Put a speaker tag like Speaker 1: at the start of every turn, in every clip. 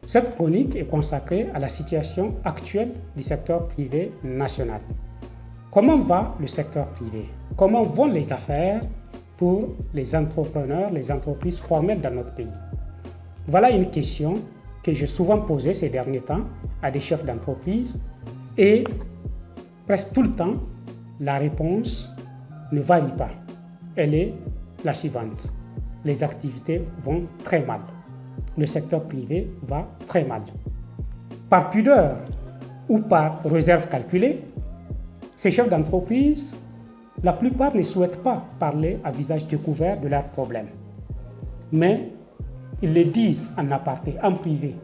Speaker 1: Cette chronique est consacrée à la situation actuelle du secteur privé national. Comment va le secteur privé? Comment vont les affaires pour les entrepreneurs, les entreprises formelles dans notre pays? Voilà une question que j'ai souvent posée ces derniers temps à des chefs d'entreprise et presque tout le temps, la réponse ne varie pas. Elle est la suivante. Les activités vont très mal. Le secteur privé va très mal. Par pudeur ou par réserve calculée, ces chefs d'entreprise, la plupart ne souhaitent pas parler à visage découvert de leurs problèmes. Mais ils les disent en aparté, en privé.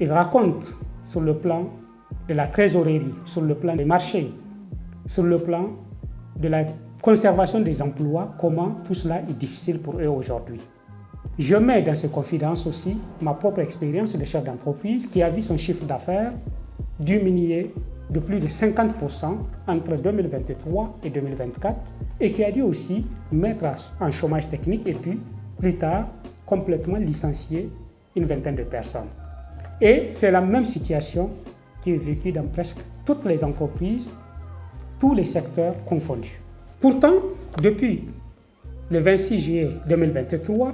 Speaker 1: Ils racontent sur le plan de la trésorerie, sur le plan des marchés, sur le plan de la conservation des emplois, comment tout cela est difficile pour eux aujourd'hui. Je mets dans ces confidences aussi ma propre expérience de chef d'entreprise qui a vu son chiffre d'affaires diminuer de plus de 50% entre 2023 et 2024 et qui a dû aussi mettre en chômage technique et puis plus tard complètement licencier une vingtaine de personnes. Et c'est la même situation qui est vécue dans presque toutes les entreprises, tous les secteurs confondus. Pourtant, depuis le 26 juillet 2023,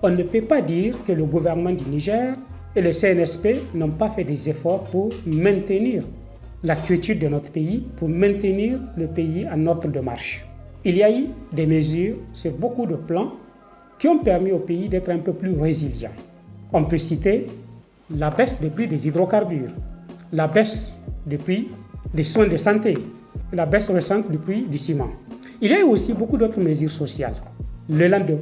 Speaker 1: on ne peut pas dire que le gouvernement du Niger et le CNSP n'ont pas fait des efforts pour maintenir la quiétude de notre pays, pour maintenir le pays en ordre de marche. Il y a eu des mesures sur beaucoup de plans qui ont permis au pays d'être un peu plus résilient. On peut citer la baisse des prix des hydrocarbures, la baisse des prix des soins de santé, la baisse récente du prix du ciment. Il y a eu aussi beaucoup d'autres mesures sociales. L'élan de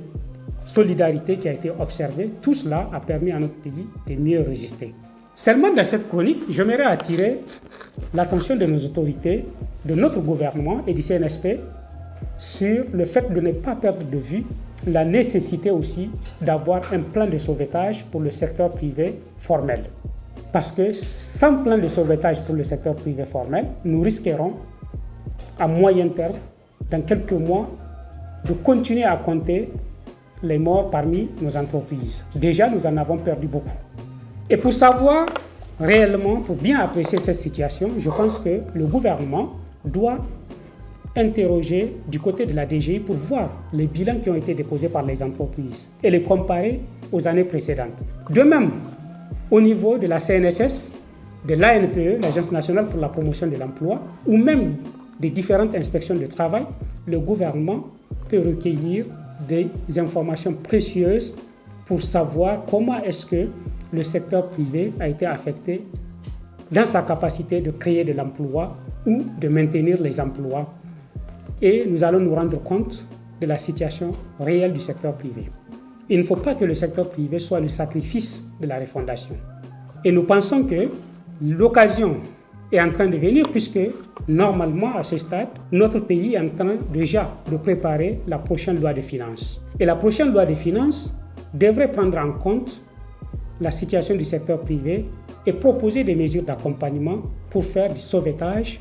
Speaker 1: solidarité qui a été observé, tout cela a permis à notre pays de mieux résister. Seulement dans cette chronique, j'aimerais attirer l'attention de nos autorités, de notre gouvernement et du CNSP sur le fait de ne pas perdre de vue la nécessité aussi d'avoir un plan de sauvetage pour le secteur privé formel. Parce que sans plan de sauvetage pour le secteur privé formel, nous risquerons à moyen terme, dans quelques mois, de continuer à compter les morts parmi nos entreprises. Déjà, nous en avons perdu beaucoup. Et pour savoir réellement, pour bien apprécier cette situation, je pense que le gouvernement doit interroger du côté de la DGI pour voir les bilans qui ont été déposés par les entreprises et les comparer aux années précédentes. De même, au niveau de la CNSS, de l'ANPE, l'Agence nationale pour la promotion de l'emploi, ou même des différentes inspections de travail, le gouvernement peut recueillir des informations précieuses pour savoir comment est-ce que le secteur privé a été affecté dans sa capacité de créer de l'emploi ou de maintenir les emplois. Et nous allons nous rendre compte de la situation réelle du secteur privé. Il ne faut pas que le secteur privé soit le sacrifice de la refondation. Et nous pensons que l'occasion est en train de venir puisque normalement à ce stade, notre pays est en train déjà de préparer la prochaine loi de finances. Et la prochaine loi de finances devrait prendre en compte la situation du secteur privé et proposer des mesures d'accompagnement pour faire du sauvetage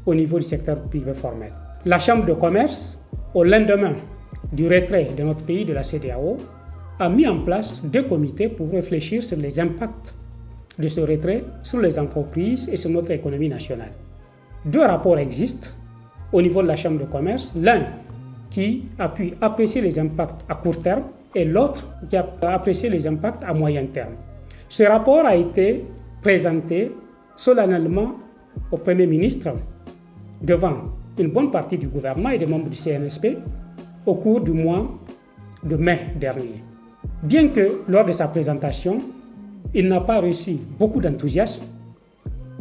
Speaker 1: au niveau du secteur privé formel. La Chambre de commerce, au lendemain du retrait de notre pays de la CEDEAO, a mis en place 2 comités pour réfléchir sur les impacts de ce retrait sur les entreprises et sur notre économie nationale. 2 rapports existent au niveau de la Chambre de commerce, l'un qui a pu apprécier les impacts à court terme et l'autre qui a apprécié les impacts à moyen terme. Ce rapport a été présenté solennellement au Premier ministre devant une bonne partie du gouvernement et des membres du CNSP au cours du mois de mai dernier. Bien que lors de sa présentation, il n'a pas reçu beaucoup d'enthousiasme,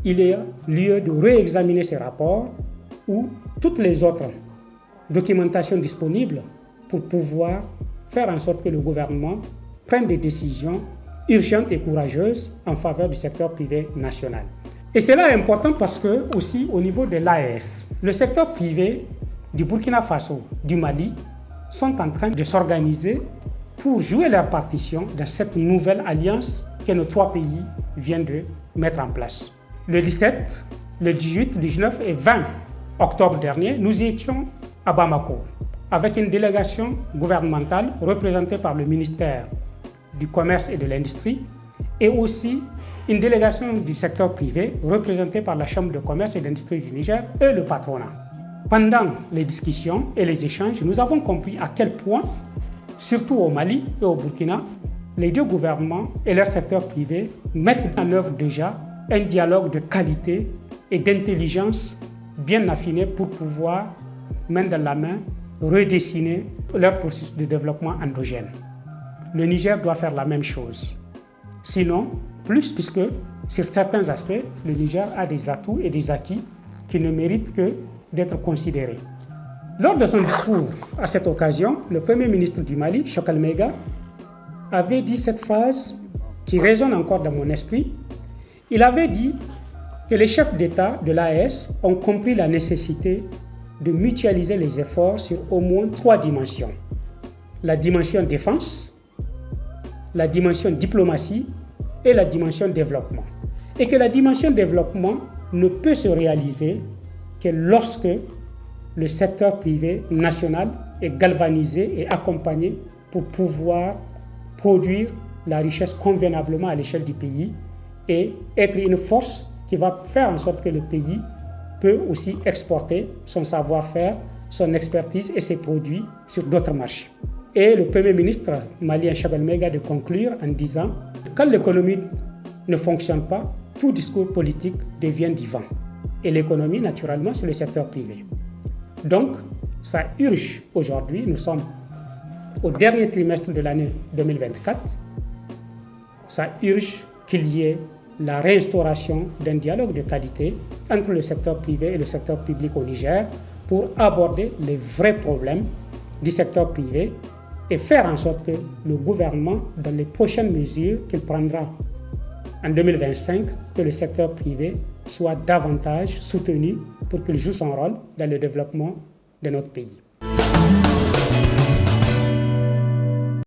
Speaker 1: il y a lieu de réexaminer ces rapports ou toutes les autres documentations disponibles pour pouvoir faire en sorte que le gouvernement prenne des décisions urgentes et courageuses en faveur du secteur privé national. Et cela est important parce que aussi au niveau de l'AES, le secteur privé du Burkina Faso, du Mali, sont en train de s'organiser pour jouer leur partition dans cette nouvelle alliance que nos 3 pays viennent de mettre en place. Le 17, le 18, le 19 et 20 octobre dernier, nous étions à Bamako avec une délégation gouvernementale représentée par le ministère du Commerce et de l'Industrie et aussi une délégation du secteur privé représentée par la Chambre de commerce et d'industrie du Niger et le patronat. Pendant les discussions et les échanges, nous avons compris à quel point, surtout au Mali et au Burkina, les deux gouvernements et leur secteur privé mettent en œuvre déjà un dialogue de qualité et d'intelligence bien affiné pour pouvoir, main dans la main, redessiner leur processus de développement endogène. Le Niger doit faire la même chose. Sinon, puisque sur certains aspects, le Niger a des atouts et des acquis qui ne méritent que d'être considérés. Lors de son discours à cette occasion, le Premier ministre du Mali, Chokal Maïga, avait dit cette phrase qui résonne encore dans mon esprit. Il avait dit que les chefs d'État de l'AES ont compris la nécessité de mutualiser les efforts sur au moins 3 dimensions. La dimension défense, la dimension diplomatie et la dimension développement. Et que la dimension développement ne peut se réaliser que lorsque le secteur privé national est galvanisé et accompagné pour pouvoir produire la richesse convenablement à l'échelle du pays et être une force qui va faire en sorte que le pays peut aussi exporter son savoir-faire, son expertise et ses produits sur d'autres marchés. Et le Premier ministre malien Chokal Maïga de conclure en disant « Quand l'économie ne fonctionne pas, tout discours politique devient du vent. » Et l'économie, naturellement, c'est le secteur privé. Donc, ça urge aujourd'hui, nous sommes au dernier trimestre de l'année 2024, ça urge qu'il y ait la réinstauration d'un dialogue de qualité entre le secteur privé et le secteur public au Niger pour aborder les vrais problèmes du secteur privé et faire en sorte que le gouvernement, dans les prochaines mesures qu'il prendra en 2025, que le secteur privé soit davantage soutenu pour qu'il joue son rôle dans le développement de notre pays.